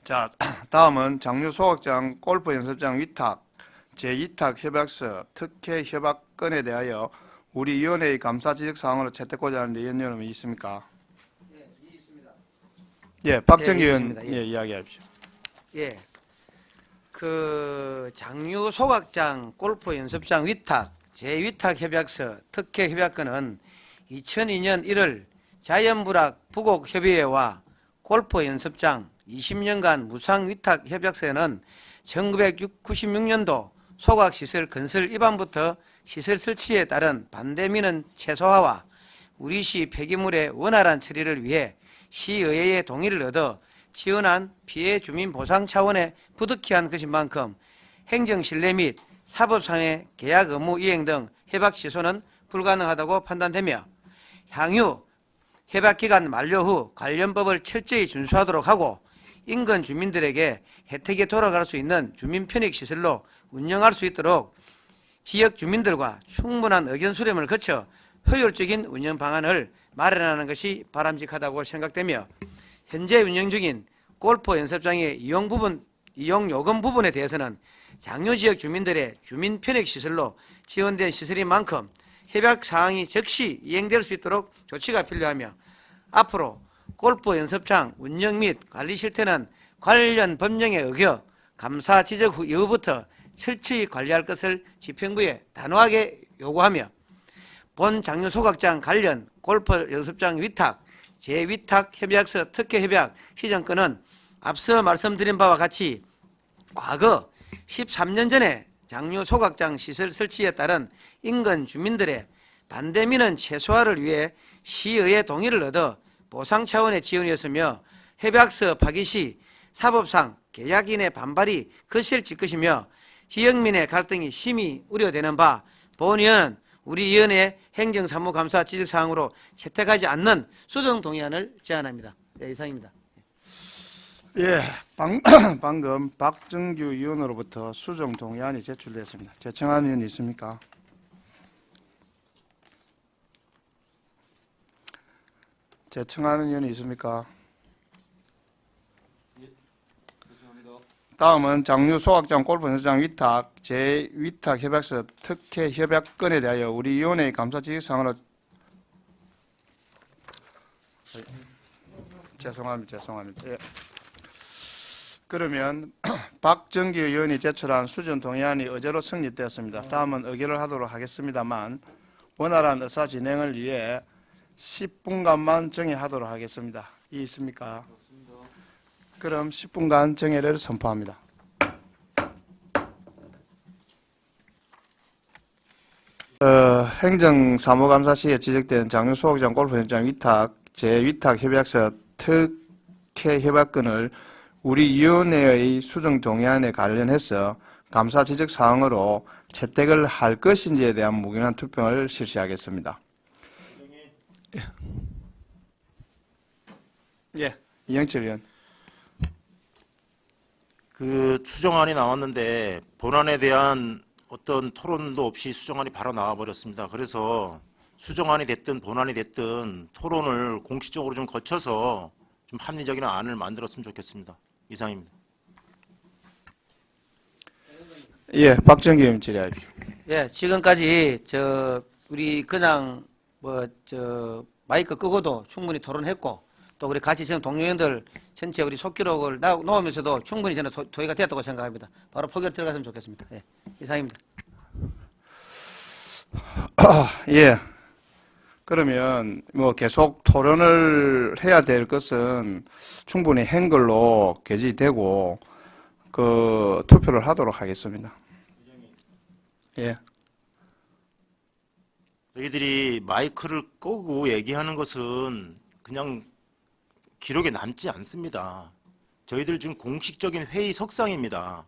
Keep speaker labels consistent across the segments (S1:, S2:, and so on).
S1: 자, 다음은 장류 소각장 골프 연습장 위탁 제2탁 협약서 특혜 협약 건에 대하여 우리 위원회의 감사 지적 사항으로 채택고자 하는데 위원 여러분 있습니까?
S2: 예, 있습니다.
S1: 예, 박정기
S2: 예,
S1: 의원
S2: 있습니다. 예.
S1: 이야기하십시오.
S2: 예, 그 장류 소각장 골프 연습장 위탁 제2탁 협약서 특혜 협약건은 2002년 1월 자연불악 부곡협의회와 골프 연습장 20년간 무상 위탁 협약서에는 1996년도 소각시설 건설 위반부터 시설 설치에 따른 반대민원 최소화와 우리시 폐기물의 원활한 처리를 위해 시의회의 동의를 얻어 지원한 피해 주민 보상 차원의 부득이한 것인 만큼 행정신뢰 및 사법상의 계약 의무 이행 등 협약 취소는 불가능하다고 판단되며 향후 협약기간 만료 후 관련 법을 철저히 준수하도록 하고 인근 주민들에게 혜택이 돌아갈 수 있는 주민편익시설로 운영할 수 있도록 지역 주민들과 충분한 의견 수렴을 거쳐 효율적인 운영 방안을 마련하는 것이 바람직하다고 생각되며 현재 운영 중인 골프 연습장의 이용 요금 부분에 대해서는 장류지역 주민들의 주민 편익시설로 지원된 시설인 만큼 협약 사항이 즉시 이행될 수 있도록 조치가 필요하며 앞으로 골프 연습장 운영 및 관리 실태는 관련 법령에 어겨 감사 지적 후 이후부터 철저히 관리할 것을 집행부에 단호하게 요구하며 본 장류 소각장 관련 골프 연습장 위탁 제2탁 협약서 특혜 협약 시정권은 앞서 말씀드린 바와 같이 과거 13년 전에 장류 소각장 시설 설치에 따른 인근 주민들의 반대민원 최소화를 위해 시의회 동의를 얻어 보상 차원의 지원이었으며 협약서 파기 시 사법상 계약인의 반발이 거셀질 것이며 지역민의 갈등이 심히 우려되는 바 본위원은 우리 위원회 행정사무감사 지적사항으로 채택하지 않는 수정 동의안을 제안합니다. 네, 이상입니다.
S1: 예, 방금 박정규 의원으로부터 수정 동의안이 제출됐습니다. 제청한 의원 있습니까? 제청하는 의원이 있습니까? 다음은 장류 소각장 골프 연습장 위탁 제2탁 협약서 특혜 협약건에 대하여 우리 위원회의 감사 지적사항으로 죄송합니다. 예. 그러면 박정기 의원이 제출한 수정 동의안이 의제로 성립되었습니다. 다음은 의결을 하도록 하겠습니다만 원활한 의사 진행을 위해 10분간만 정회하도록 하겠습니다. 이 있습니까? 그럼 10분간 정회를 선포합니다. 행정사무감사 시에 지적된 장류 소각장 골프 연습장 위탁 제2탁 협약서 특혜 협약건을 우리 위원회의 수정 동의안에 관련해서 감사 지적 사항으로 채택을 할 것인지에 대한 무기한 투표를 실시하겠습니다. 예, 이영철 의원.
S3: 그 수정안이 나왔는데 본안에 대한 어떤 토론도 없이 수정안이 바로 나와 버렸습니다. 그래서 수정안이 됐든 본안이 됐든 토론을 공식적으로 좀 거쳐서 좀 합리적인 안을 만들었으면 좋겠습니다. 이상입니다.
S1: 예, 박정기 의원 질의하십시오.
S2: 예, 지금까지 우리 그냥 마이크 끄고도 충분히 토론했고 또 우리 같이 지금 동료위원들 전체 우리 속기록을 놓으면서도 충분히 저는 도의가 되었다고 생각합니다. 바로 포결 들어갔으면 좋겠습니다. 예, 이상입니다.
S1: 예. 그러면 뭐 계속 토론을 해야 될 것은 충분히 한글로 게시되고 그 투표를 하도록 하겠습니다. 예.
S3: 저희들이 마이크를 끄고 얘기하는 것은 그냥 기록에 남지 않습니다. 저희들 지금 공식적인 회의 석상입니다.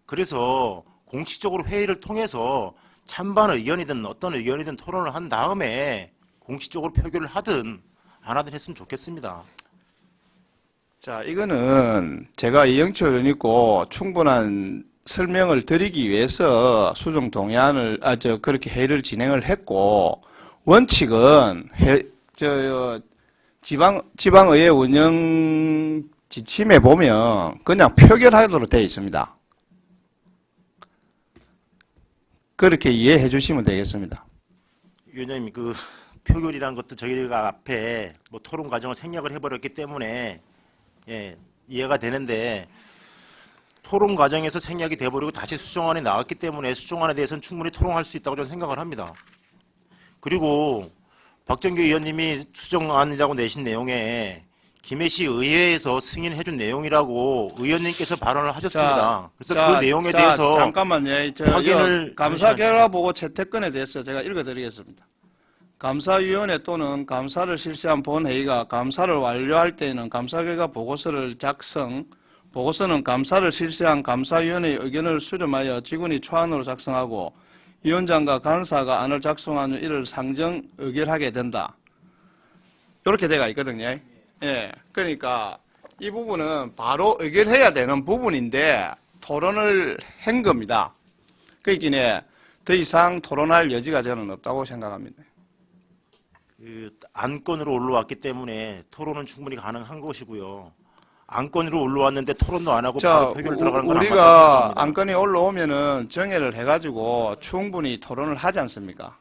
S3: 그래서 공식적으로 회의를 통해서 찬반 의견이든 어떤 의견이든 토론을 한 다음에 공식적으로 표결을 하든 안 하든 했으면 좋겠습니다.
S1: 자, 이거는 제가 이영철 의원 있고 충분한 설명을 드리기 위해서 수정 동의안을 그렇게 회의를 진행을 했고 원칙은 지방의회 운영 지침에 보면 그냥 표결하도록 되어 있습니다. 그렇게 이해해 주시면 되겠습니다.
S3: 위원장님, 그 표결이란 것도 저희가 앞에 뭐 토론 과정을 생략을 해버렸기 때문에 예, 이해가 되는데 토론 과정에서 생략이 돼버리고 다시 수정안이 나왔기 때문에 수정안에 대해서는 충분히 토론할 수 있다고 저는 생각을 합니다. 그리고 박정규 의원님이 수정안이라고 내신 내용에 김해시 의회에서 승인해준 내용이라고 의원님께서 발언을 하셨습니다. 그래서 그 내용에 대해서
S1: 잠깐만요.
S3: 확인을
S1: 감사 결과 보고 채택권에 대해서 제가 읽어드리겠습니다. 감사위원회 또는 감사를 실시한 본회의가 감사를 완료할 때에는 감사 결과 보고서를 보고서는 감사를 실시한 감사위원회의 의견을 수렴하여 직원이 초안으로 작성하고 위원장과 간사가 안을 작성한 후 이를 상정 의결하게 된다. 이렇게 돼가 있거든요. 예, 그러니까 이 부분은 바로 의결해야 되는 부분인데 토론을 한 겁니다. 그러니까 더 이상 토론할 여지가 저는 없다고 생각합니다.
S3: 그 안건으로 올라왔기 때문에 토론은 충분히 가능한 것이고요. 안건으로 올라왔는데 토론도 안 하고 바로 표결 들어가는 건 안 맞다고
S1: 우리가
S3: 생각합니다.
S1: 안건이 올라오면은 정해를 해가지고 충분히 토론을 하지 않습니까?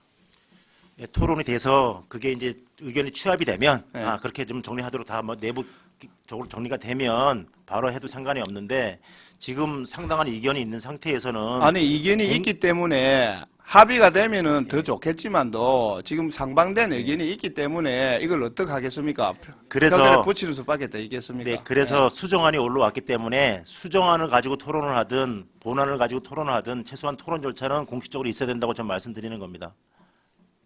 S3: 예, 토론이 돼서 그게 이제 의견이 취합이 되면
S1: 네.
S3: 그렇게 좀 정리하도록 다 뭐 내부적으로 정리가 되면 바로 해도 상관이 없는데 지금 상당한 이견이 있는 상태에서는
S1: 아니 이견이 있기 때문에 합의가 되면은 더 좋겠지만도 지금 상반된 의견이 있기 때문에 이걸 어떻게 하겠습니까?
S3: 그래서
S1: 표결에 붙이는 수밖에 더 있겠습니까?
S3: 네, 그래서 수정안이 올라왔기 때문에 수정안을 가지고 토론을 하든 본안을 가지고 토론을 하든 최소한 토론 절차는 공식적으로 있어야 된다고 저는 말씀드리는 겁니다.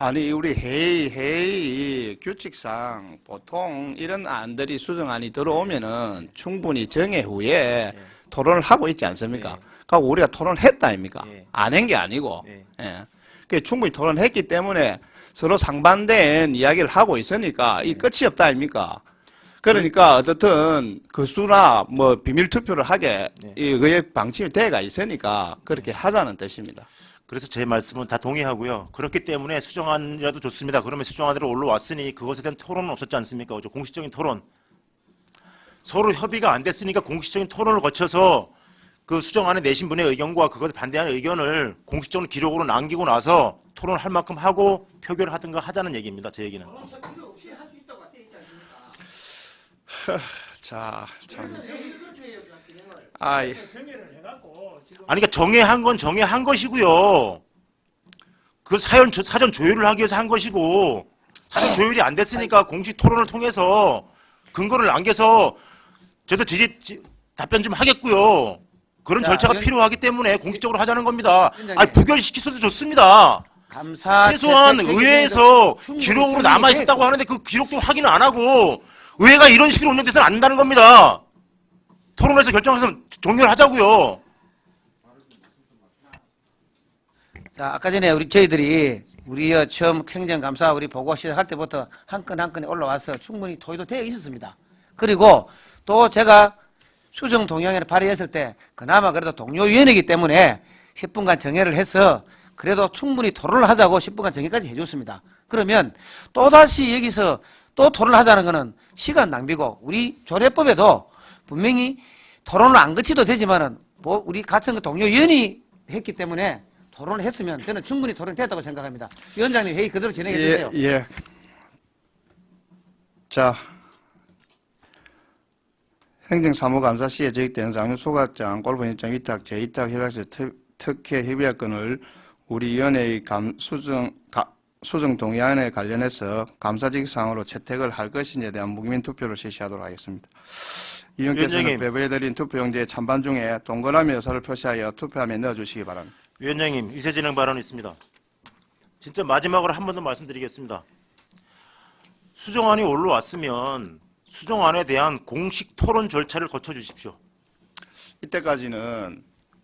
S1: 아니 우리 회의 규칙상 보통 이런 안들이 수정안이 들어오면은 충분히 정회 후에 토론을 하고 있지 않습니까?
S3: 네.
S1: 그러니까 우리가 토론했다 아닙니까?
S3: 네.
S1: 안 한 게 아니고
S3: 네.
S1: 예. 그 충분히 토론했기 때문에 서로 상반된 이야기를 하고 있으니까 이 끝이 없다 아닙니까? 그러니까 어떻든 그 수나 뭐 비밀 투표를 하게
S3: 네.
S1: 이 의회 방침이 돼가 있으니까 그렇게 하자는 뜻입니다.
S3: 그래서 제 말씀은 다 동의하고요. 그렇기 때문에 수정안이라도 좋습니다. 그러면 수정안으로 올라왔으니 그것에 대한 토론은 없었지 않습니까? 그죠? 공식적인 토론. 서로 협의가 안 됐으니까 공식적인 토론을 거쳐서 그 수정안에 내신 분의 의견과 그것에 반대하는 의견을 공식적으로 기록으로 남기고 나서 토론할 만큼 하고 표결을 하든가 하자는 얘기입니다. 제 얘기는.
S1: 자, 참. 아이.
S3: 아니, 그러니까 정해한 건 정해한 것이고요. 그 사전 조율을 하기 위해서 한 것이고, 사전 조율이 안 됐으니까 공식 토론을 통해서 근거를 남겨서 저도 답변 좀 하겠고요. 그런
S2: 자,
S3: 절차가
S2: 위원-
S3: 필요하기 때문에 공식적으로 하자는 겁니다.
S2: 위원장님.
S3: 아니, 부결시키셔도 좋습니다.
S2: 감사
S3: 최소한
S2: 채택
S3: 의회에서
S2: 충분히
S3: 기록으로
S2: 설명이
S3: 남아
S2: 돼
S3: 있었다고
S2: 있고.
S3: 하는데 그 기록도 확인을 안 하고 의회가 이런 식으로 운영돼서는 안 된다는 겁니다. 토론에서 결정해서 종결 하자고요.
S2: 자, 아까 전에 저희들이 처음 행정감사 우리 보고 시작할 때부터 한 건 한 건이 올라와서 충분히 토의도 되어 있었습니다. 그리고 또 제가 수정 동의안을 발의했을 때 그나마 그래도 동료위원이기 때문에 10분간 정회를 해서 그래도 충분히 토론을 하자고 10분간 정회까지 해줬습니다. 그러면 또다시 여기서 또 토론을 하자는 거는 시간 낭비고 우리 조례법에도 분명히 토론을 안 거치도 되지만은 뭐 우리 같은 그 동료위원이 했기 때문에 토론을 했으면 저는 충분히 토론됐다고 생각합니다. 위원장님 회의 그대로 진행해 주세요.
S1: 예. 자, 행정사무감사 시에 저익되는 장류 소각장, 골프현장 위탁, 재위탁 협약서 특혜 협약권을 우리 위원회의 수정 동의안에 관련해서 감사직상으로 채택을 할 것인지에 대한 무기민 투표를 실시하도록 하겠습니다. 위원께서는
S3: 위원장님.
S1: 배부해드린 투표용지의 찬반 중에 동그라미 의사를 표시하여 투표함에 넣어주시기 바랍니다.
S3: 위원장님, 위세진행 발언이 있습니다. 진짜 마지막으로 한 번 더 말씀드리겠습니다. 수정안이 올라왔으면 수정안에 대한 공식 토론 절차를 거쳐 주십시오.
S1: 이때까지는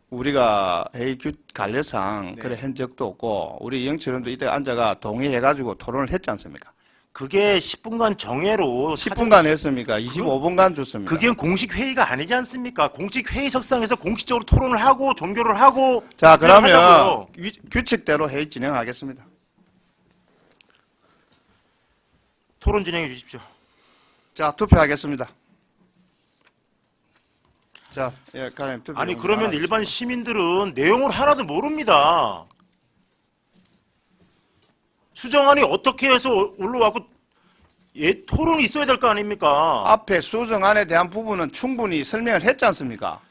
S1: 우리가 회의 관례상 그래 한 적도 없고 우리 영철원도 이때 앉아가 동의해가지고 토론을 했지 않습니까?
S3: 그게 10분간 정회로
S1: 10분간 했습니까? 25분간 줬습니다.
S3: 그게 공식 회의가 아니지 않습니까? 공식 회의석상에서 공식적으로 토론을 하고 종결을 하고
S1: 자, 그러면
S3: 하자고요.
S1: 규칙대로 회의 진행하겠습니다.
S3: 토론 진행해 주십시오.
S1: 자, 투표하겠습니다. 자, 예, 가님 투표
S3: 아니
S1: 용지
S3: 그러면
S1: 하나
S3: 일반 시민들은 내용을 하나도 모릅니다. 수정안이 어떻게 해서 올라왔고 토론이 있어야 될 거 아닙니까?
S1: 앞에 수정안에 대한 부분은 충분히 설명을 했지 않습니까?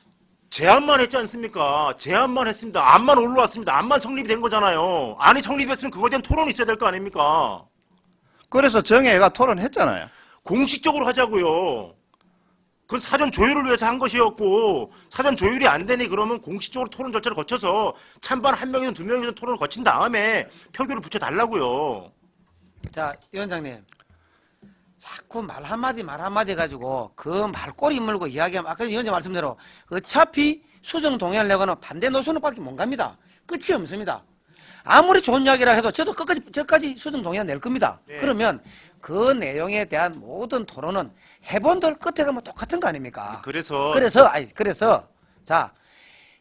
S3: 제안만 했지 않습니까? 제안만 했습니다. 안만 올라왔습니다. 안만 성립이 된 거잖아요. 안이 성립했으면 그거에 대한 토론이 있어야 될 거 아닙니까?
S1: 그래서 정혜가 토론했잖아요.
S3: 공식적으로 하자고요. 그건 사전 조율을 위해서 한 것이었고 사전 조율이 안 되니 그러면 공식적으로 토론 절차를 거쳐서 찬반 한 명이든 두 명이든 토론을 거친 다음에 표결을 붙여달라고요.
S2: 자, 위원장님. 자꾸 말 한마디 가지고 그 말꼬리 물고 이야기하면 아까 위원장 말씀대로 어차피 수정 동의를 내거나 반대 노선밖에 못 갑니다. 끝이 없습니다. 아무리 좋은 이야기라 해도 저까지 수정 동의안 낼 겁니다.
S3: 네.
S2: 그러면 그 내용에 대한 모든 토론은 해본들 끝에 가면 똑같은 거 아닙니까? 그래서 자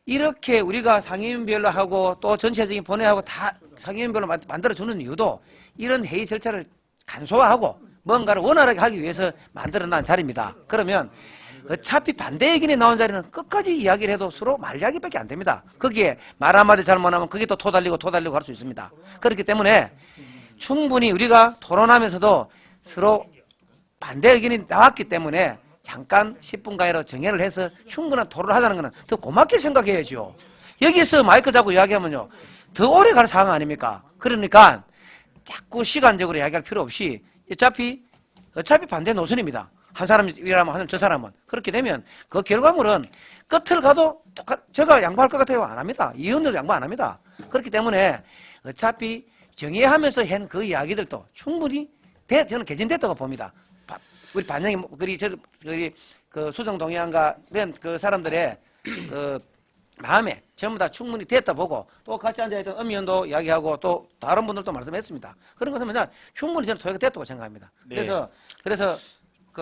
S2: 이렇게 우리가 상임위별로 하고 또 전체적인 본회하고 다 상임위별로 만들어주는 이유도 이런 회의 절차를 간소화하고 뭔가를 원활하게 하기 위해서 만들어난 자리입니다. 그러면 어차피 반대 의견이 나온 자리는 끝까지 이야기를 해도 서로 말 이야기밖에 안 됩니다. 거기에 말 한마디 잘못하면 그게 또 토달리고 할 수 있습니다. 그렇기 때문에 충분히 우리가 토론하면서도 서로 반대 의견이 나왔기 때문에 잠깐 10분가량 정회를 해서 충분한 토론을 하자는 것은 더 고맙게 생각해야죠. 여기서 마이크 잡고 이야기하면요 더 오래 갈 상황 아닙니까? 그러니까 자꾸 시간적으로 이야기할 필요 없이 어차피 반대 노선입니다. 한 사람이라면 저 사람은 그렇게 되면 그 결과물은 끝을 가도 제가 양보할 것 같아요. 안 합니다. 의원들도 양보 안 합니다. 그렇기 때문에 어차피 정의하면서 한 그 이야기들도 충분히 저는 개진됐다고 봅니다. 우리 반영이 그 수정 동의안과 된 그 사람들의 그 마음에 전부 다 충분히 됐다 보고 또 같이 앉아있던 엄의원도 이야기하고 또 다른 분들도 말씀했습니다. 그런 것은 뭐냐 충분히 저는 토의가 됐다고 생각합니다.
S3: 네.
S2: 그래서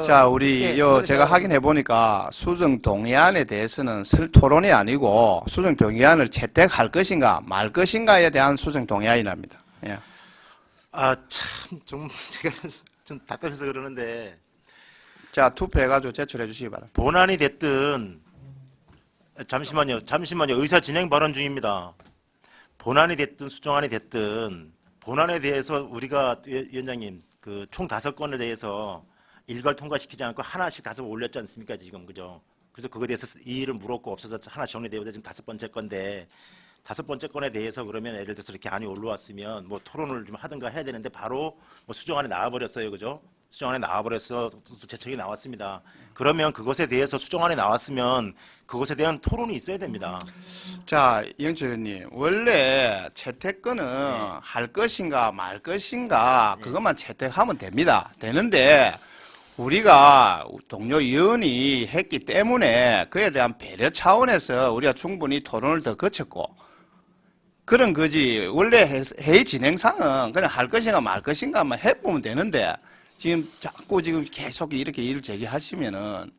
S1: 자, 우리 제가 확인해 보니까 수정 동의안에 대해서는 토론이 아니고 수정 동의안을 채택할 것인가 말 것인가에 대한 수정 동의안이랍니다. 예.
S3: 아 참 좀 제가 좀 답답해서 그러는데
S1: 자, 투표해가지고 제출해 주시기 바랍니다.
S3: 본안이 됐든 잠시만요. 의사 진행 발언 중입니다. 본안이 됐든 수정안이 됐든 본안에 대해서 우리가 위원장님 그 총 5건에 대해서 일괄 통과시키지 않고 하나씩 5번 올렸지 않습니까 지금 그죠? 그래서 그거에 대해서 이의를 물었고 없어서 하나씩 정리되고 지금 5번째 건데 5번째 건에 대해서 그러면 예를 들어서 이렇게 안이 올라왔으면 뭐 토론을 좀 하든가 해야 되는데 바로 뭐 수정안에 나와버렸어요, 그죠? 수정안에 나와버려서 제청이 나왔습니다. 그러면 그것에 대해서 수정안에 나왔으면 그것에 대한 토론이 있어야 됩니다.
S1: 자, 이영철 의원님, 원래 채택권은 할 것인가 말 것인가 그것만 채택하면 됩니다. 되는데 우리가 동료 의원이 했기 때문에 그에 대한 배려 차원에서 우리가 충분히 토론을 더 거쳤고 그런 거지. 원래 회의 진행상은 그냥 할 것인가 말 것인가만 해보면 되는데 지금 자꾸 지금 계속 이렇게 일을 제기하시면은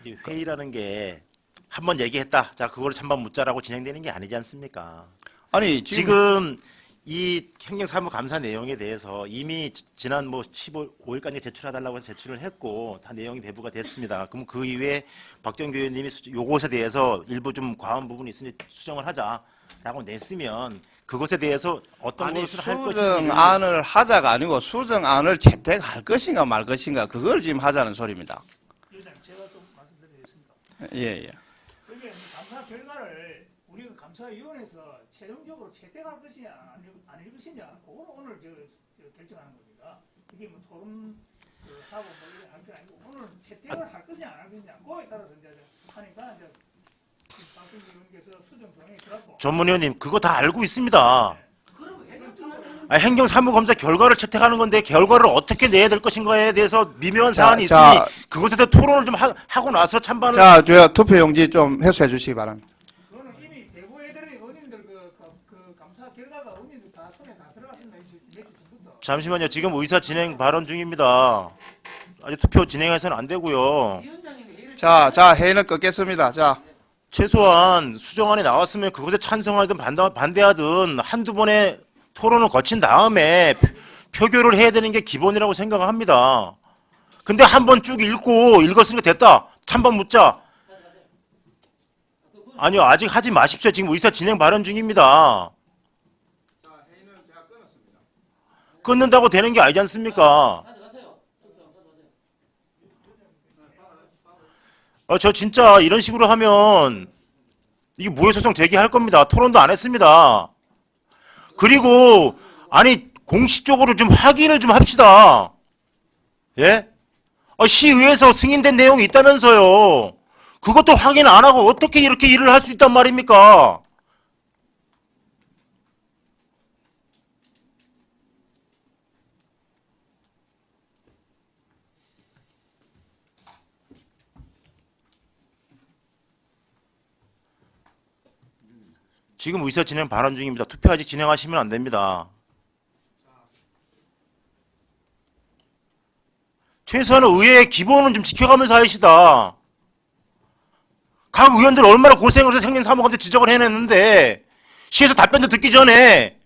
S3: 이제 회의라는 게 한 번 얘기했다. 자, 그걸 찬반 묻자라고 진행되는 게 아니지 않습니까?
S1: 아니
S3: 지금 이 행정사무감사 내용에 대해서 이미 지난 뭐 15일까지 제출해달라고 해서 제출을 했고 다 내용이 배부가 됐습니다. 그럼 그 이후에 박정규 의원님이 요것에 대해서 일부 좀 과한 부분이 있으니 수정을 하자라고 냈으면 그것에 대해서 어떤
S1: 아니
S3: 것을 할 것인지
S1: 수정안을 하자가 아니고 수정안을 채택할 것인가 말 것인가 그걸 지금 하자는 소리입니다.
S4: 위원장님, 제가 좀 말씀드리겠습니다.
S1: 예.
S4: 저게 감사 결과를 우리가 감사위원회에서 최종적으로 채택할 것이냐 아닐 것이냐 그거는 오늘 결정하는 겁니다. 이게 뭐 토론 하고 뭐 이렇게 할 게 아니고 오늘 채택을 할 것이냐 안 할 것이냐 그거에 따라서 이제 하니까 이제 박정희 의원께서 수정 동의에 들어갔고
S3: 전문 의원님 그거 다 알고 있습니다. 행정사무검사 결과를 채택하는 건데 결과를 어떻게 내야 될 것인가에 대해서 미묘한 사안이 있으니 그것에 대해 토론을 좀 하고 나서 찬반을
S1: 자, 투표용지 좀 회수해 주시기 바랍니다.
S4: 그거는 이미 대구애들의 의원님들 그 감사 결과가 의원님들 다 손에 다 들어갔습니다. 며칠 전부터.
S3: 잠시만요. 지금 의사 진행 발언 중입니다. 아직 투표 진행해서는 안 되고요.
S1: 자, 회의는 끊겠습니다. 자.
S3: 최소한 수정안이 나왔으면 그것에 찬성하든 반대하든 한두 번의 토론을 거친 다음에 표결을 해야 되는 게 기본이라고 생각을 합니다. 근데 한 번 쭉 읽었으니까 됐다. 찬반 묻자. 아니요, 아직 하지 마십시오. 지금 의사 진행 발언 중입니다. 끊는다고 되는 게 아니지 않습니까? 저 진짜 이런 식으로 하면 이게 무효소송 제기할 겁니다. 토론도 안 했습니다. 그리고 아니 공식적으로 좀 확인을 좀 합시다. 예? 시의회에서 승인된 내용이 있다면서요. 그것도 확인 안 하고 어떻게 이렇게 일을 할 수 있단 말입니까? 지금 의사 진행 발언 중입니다. 투표 아직 진행하시면 안 됩니다. 최소한 의회의 기본은 좀 지켜가면서 하시다. 각 의원들 얼마나 고생을 해서 생긴 사무관한테 지적을 해냈는데 시에서 답변도 듣기 전에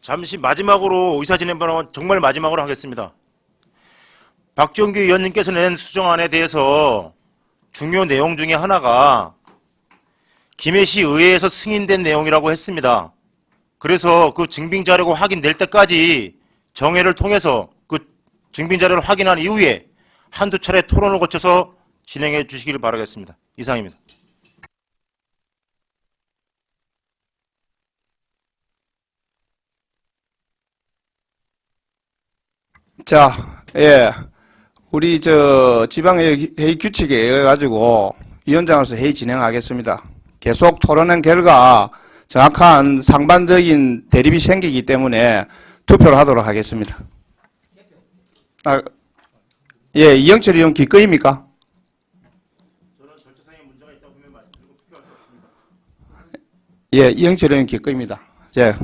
S3: 잠시 마지막으로 의사 진행 발언 정말 마지막으로 하겠습니다. 박정규 의원님께서 낸 수정안에 대해서 중요 내용 중에 하나가 김해시 의회에서 승인된 내용이라고 했습니다. 그래서 그 증빙자료가 확인될 때까지 정회를 통해서 그 증빙자료를 확인한 이후에 한두 차례 토론을 거쳐서 진행해 주시기를 바라겠습니다. 이상입니다.
S1: 자, 예. 우리 지방회의 규칙에 의해 가지고 위원장으로서 회의 진행하겠습니다. 계속 토론한 결과 정확한 상반적인 대립이 생기기 때문에 투표를 하도록 하겠습니다. 예, 이영철 의원 기꺼입니까?
S3: 저는 절차상의 문제가 있다고 보면 말씀드리고 투표할 수 없습니다.
S1: 예, 이영철 의원 기꺼입니다. 예.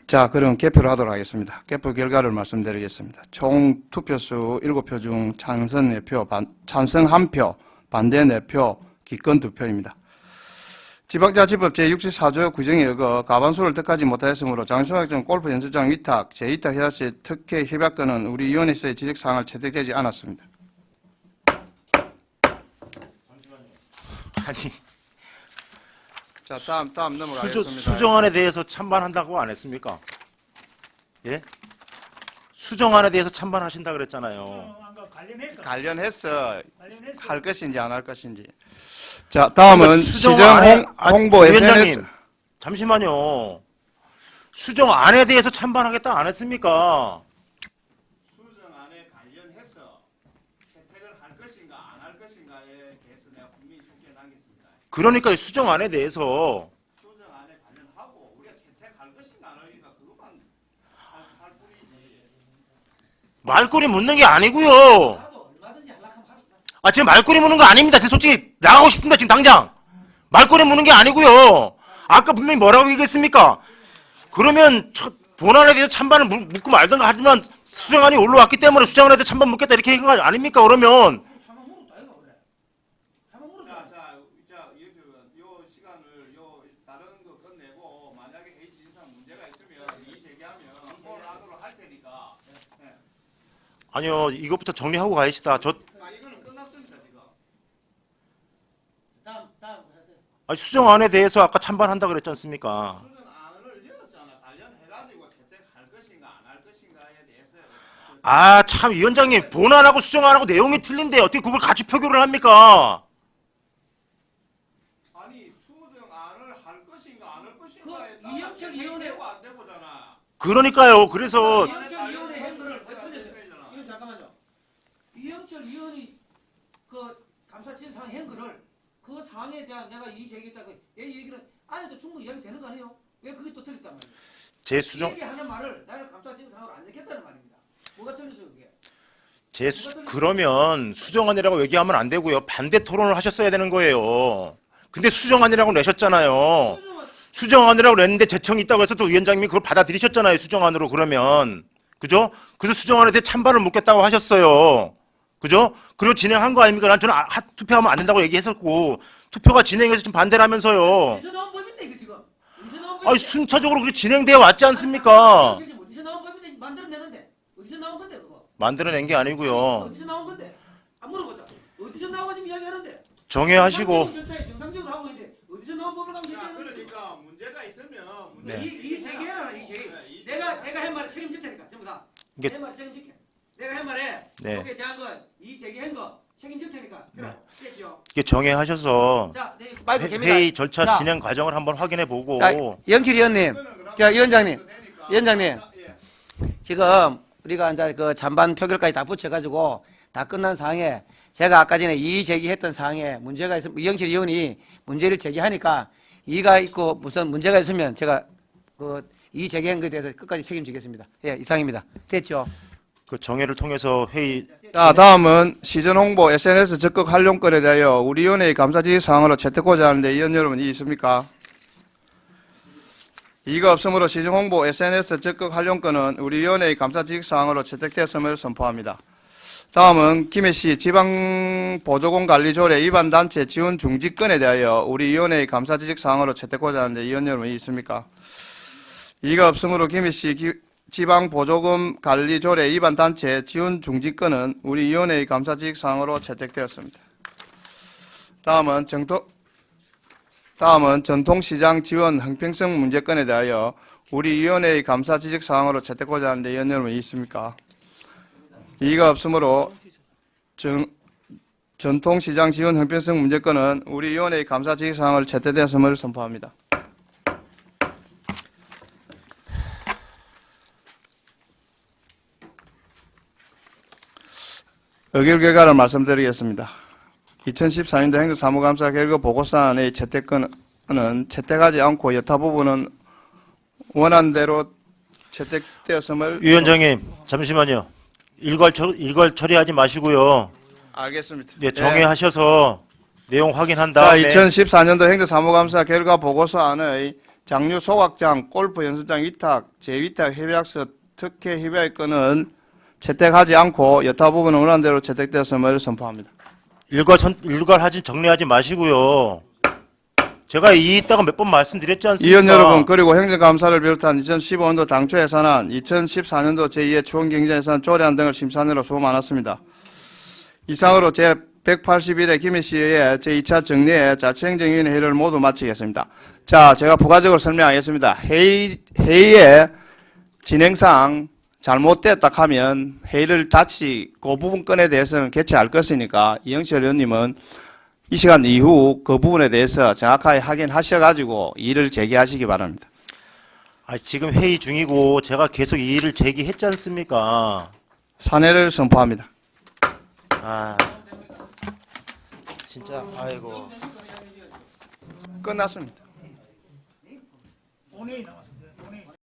S1: 자, 그럼 개표를 하도록 하겠습니다. 개표 결과를 말씀드리겠습니다. 총 투표수 7표 중 찬성 4표, 찬성 1표, 반대 4표, 기권 2표입니다. 지방자치법 제64조 규정에 의거 과반수를 득하지 못하였으므로 장소학전 골프 연습장 위탁, 제2탁 해야시 특혜 협약권은 우리 위원회에서의 지적사항을 채택되지 않았습니다.
S3: 아니
S1: 자, 다음 넘어가겠습니다.
S3: 수정안에 대해서 찬반한다고 안 했습니까? 예? 수정안에 대해서 찬반하신다 그랬잖아요.
S4: 관련해서
S1: 할 것인지 안 할 것인지. 자, 다음은 시정 홍보
S3: 위원장님,
S1: SNS.
S3: 잠시만요. 수정안에 대해서 찬반하겠다 안 했습니까?
S1: 수정안에 관련해서 채택을 할 것인가 안 할 것인가에 대해서 내가 분명히 속기에 남겠습니다.
S3: 그러니까 수정안에 대해서
S1: 수정안에 관련하고 우리가 채택할 것인가 안 할까 그것만 할 뿐이지.
S3: 말꼬리 묻는 게 아니고요. 아, 지금 말꼬리 무는 거 아닙니다. 제가 솔직히 나가고 싶습니다. 지금 당장. 말꼬리 무는 게 아니고요. 아까 분명히 뭐라고 얘기했습니까? 그러면 본안에 대해서 찬반을 묻고 말든가 하지만 수정안이 올라왔기 때문에 수정안에 대해서 찬반 묻겠다 이렇게 얘기한 거 아닙니까? 그러면
S1: 요 시간을 다른 거 끝내고 만약에 회의 진상 문제가 있으면 이 제기하면 하도록 할 테니까. 네.
S3: 아니요, 이것부터 정리하고 가시다.
S1: 이거는 끝났습니다 지금.
S2: 다음 하세요.
S3: 아니, 수정안에 대해서 아까 찬반한다 그랬지 않습니까?
S1: 수정안을 열었잖아. 관련해가지고 채택할 것인가 안 할 것인가에 대해서.
S3: 아, 참 위원장님 본안하고 수정안하고 내용이 틀린데 어떻게 그걸 같이 표결을 합니까?
S1: 아니 수정안을 할 것인가 안 할 것인가에
S2: 그 이영철 위원회
S1: 안 되고잖아.
S3: 그러니까요. 그래서
S2: 이영철 위원회 한 거를 왜 틀렸어요? 이건 잠깐만요. 이영철 위원이 그 감사실 상한 거를 그 상황에 대한 내가 이 제기했다고 얘 얘기를 안에서 충분히 이야기 되는 거 아니에요? 왜 그게 또 틀렸단 말이에요?
S3: 제 수정
S2: 얘기하는 말을 나는 감사실 상으로 안 넣겠다는 말입니다. 뭐가 틀렸어요 그게?
S3: 그러면 수정안이라고 얘기하면 안 되고요. 반대 토론을 하셨어야 되는 거예요. 근데 수정안이라고 내셨잖아요. 수정안이라고 냈는데 재청이 있다고 해서 또 위원장님이 그걸 받아들이셨잖아요. 수정안으로 그러면. 그죠? 그래서 수정안에 대해 찬반을 묻겠다고 하셨어요. 그죠? 그리고 진행한 거 아닙니까? 난 저는 투표하면 안 된다고 얘기했었고 투표가 진행해서 지금 반대를 하면서요.
S2: 어디서 나온 법인데 이거 지금? 어디서 나온 법인데?
S3: 아니 순차적으로 그렇게 진행되어 왔지 않습니까?
S2: 어디서 나온 법인데 만들어내는데? 어디서 나온 건데 그거?
S3: 만들어낸 게 아니고요.
S2: 어디서 나온 건데? 안 물어보자. 어디서 나와 지금 이야기하는데?
S3: 정회하시고
S2: 절차에 정상적으로 하고 있는데 어디서 나온 법을 가면
S5: 자,
S2: 됐다는 거지?
S5: 그러니까 문제가 있으면
S3: 네.
S2: 이 제기해라 이 제기. 내가 한 말에 책임질 테니까 전부 다.
S3: 이게-
S2: 내 말에 책임질게. 내가 한 말에
S3: 네.
S2: 거기에 대한 거이 제기한 거 책임질 테니까. 그래. 됐죠?
S3: 이게 정회하셔서
S2: 자, 네, 마이크 갭니다.
S3: 회의 절차
S2: 자,
S3: 진행 과정을 한번 확인해 보고
S2: 자, 영칠 위원님. 자, 위원장님. 위원장님. 지금 우리가 이제 그 잔반 표결까지 다 붙여가지고 다 끝난 상황에 제가 아까 전에 이의 제기했던 사항에 문제가 있으면 이영철 의원이 문제를 제기하니까 이의가 있고 무슨 문제가 있으면 제가 그 이의 제기한 것에 대해서 끝까지 책임지겠습니다. 예, 이상입니다. 됐죠?
S3: 그 정회를 통해서 회의
S1: 자, 다음은 시전 홍보 SNS 적극 활용권에 대하여 우리 위원회의 감사지휘 사항으로 채택고자 하는데 위원 여러분 이의 있습니까? 이가 없으므로 시정 홍보 SNS 적극 활용권은 우리 위원회의 감사지휘 사항으로 채택되었음을 선포합니다. 다음은 김해시 지방보조금 관리조례 위반 단체 지원 중지권에 대하여 우리 위원회의 감사지휘 사항으로 채택고자 하는데 위원 여러분 이의 있습니까? 이가 없으므로 김해시 지방보조금 관리조례 위반 단체 지원 중지권은 우리 위원회의 감사지휘 사항으로 채택되었습니다. 다음은 전통시장 지원 형평성 문제권에 대하여 우리 위원회의 감사지휘 사항으로 채택고자 하는데 위원 여러분 있습니까? 이의가 없으므로 전통시장 지원 형평성 문제권은 우리 위원회의 감사지휘 사항을 채택되었음을 선포합니다. 의결 결과를 말씀드리겠습니다. 2014년도 행정사무감사 결과 보고서안의 채택권은 채택하지 않고 여타 부분은 원안대로 채택되었음을
S3: 위원장님 잠시만요. 일괄 처리하지 마시고요.
S1: 알겠습니다.
S3: 네, 정회하셔서 내용 확인한
S1: 자,
S3: 다음에
S1: 2014년도 행정사무감사 결과 보고서안의 장류 소각장, 골프 연습장 위탁, 재위탁 협약서 특혜 협약권은 채택하지 않고 여타 부분은 원안대로 채택되었음을 선포합니다.
S3: 일괄하지 정리하지 마시고요. 제가 있다가 몇 번 말씀드렸지 않습니까?
S1: 위원 여러분, 그리고 행정감사를 비롯한 2015년도 당초 예산안, 2014년도 제2회 추원경제예산 조례안 등을 심사하느라 수고 많았습니다. 이상으로 제181회 김해시의 제2차 정례 자치행정위원회 회의를 모두 마치겠습니다. 자, 제가 부가적으로 설명하겠습니다. 회의의 진행상 잘못됐다 하면 회의를 다시 그 부분권에 대해서는 개최할 것이니까 이영철 의원님은 이 시간 이후 그 부분에 대해서 정확하게 확인하셔가지고 이의를 제기하시기 바랍니다.
S3: 지금 회의 중이고 제가 계속 이의를 제기했지 않습니까?
S1: 사내를 선포합니다.
S3: 진짜 아이고.
S1: 끝났습니다.
S4: 본회의 나왔습니다.